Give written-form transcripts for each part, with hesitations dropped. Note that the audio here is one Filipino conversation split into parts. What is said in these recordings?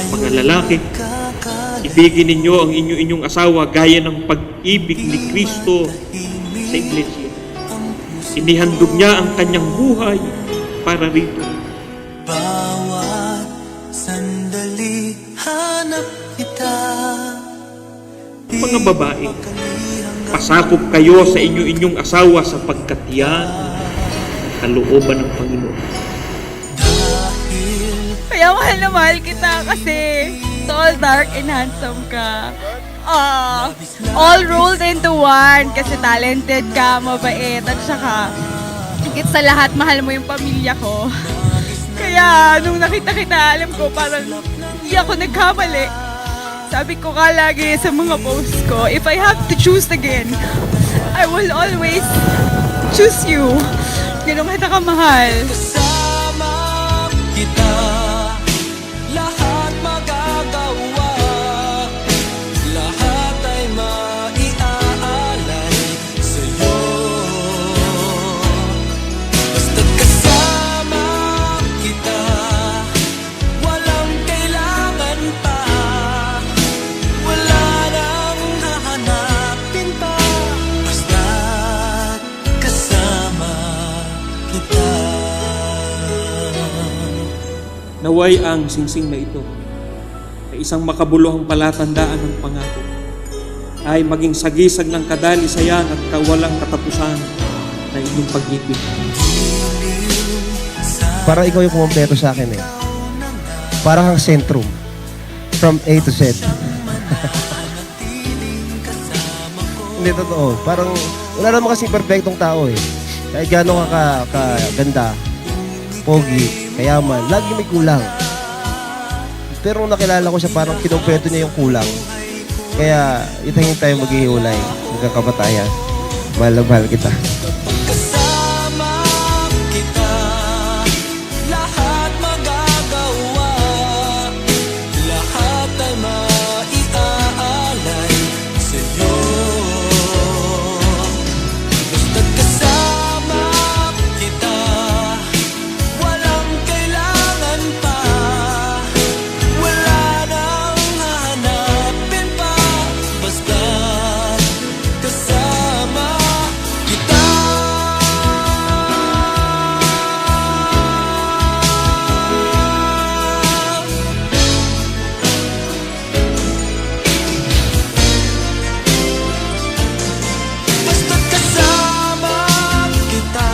Mga lalaki, ibigin ninyo ang inyong asawa gaya ng pag-ibig ni Kristo sa iglesia. Inihandog niya ang kanyang buhay para rito. Bawat sandali hanap kita. Mga babae, pasakop kayo sa inyong asawa sapagkat yan ang kalooban ng Panginoon. Kaya mahal na mahal kita kasi tall, dark, and handsome ka. All rolled into one kasi talented ka, mabait, at saka higit sa lahat, mahal mo yung pamilya ko. Kaya nung nakita kita, alam ko parang hindi ako nagkamali. Sabi ko ka lagi sa mga posts ko, if I have to choose again, I will always choose you. Ganun kita kamahal. Kasama kita, lahat magagawa, lahat ay maiaalay sa'yo. Basta't kasama kita, walang kailangan pa, wala nang hahanapin pa. Basta't kasama kita. Naway ang singsing na ito na isang makabuluhang palatandaan ng pangako ay maging sagisag ng kadalisayan at kawalang katapusan na inyong pag-ibig. Parang ikaw yung kumpleto sa akin eh. Parang kang sentrum. From A to Z. Hindi, totoo. Parang wala naman kasi perfectong tao eh. Kahit gano'n ka kaganda, pogi, kayaman, lagi may kulang. Pero nung nakilala ko siya, parang kinumpleto niya yung kulang. Kaya itangin tayo maghihiwalay hanggang kamatayan. Mahal na mahal kita. Kasama kita, lahat magagawa, lahat ay maiaalay sa'yo. Basta't kasama kita, walang kailangan pa, wala nang hahanapin pa. Basta't kasama kita. Basta't kasama kita,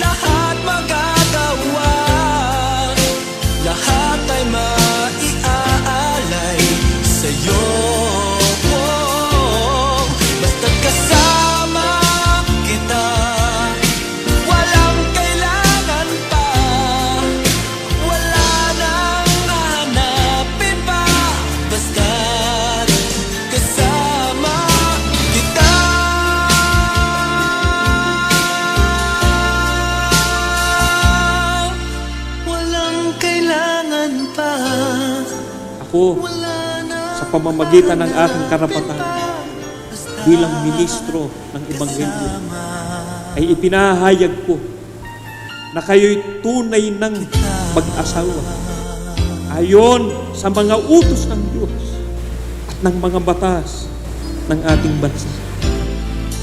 lahat magagawa, lahat ay maiaalay sa'yo. Basta't kasama kita, walang kailangan pa, wala nang hahanapin pa. Basta't kasama kita. Walang kailangan pa, Ako, wala na sa pamamagitan ng aking karapatan bilang ministro ng Ebanghelyo, ay ipinahayag ko na kayo'y tunay ng mag-asawa ayon sa mga utos ng Diyos at ng mga batas ng ating bansa.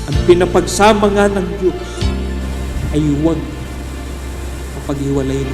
Ang pinapagsama nga ng Diyos ay huwag kapag-hiwalayin.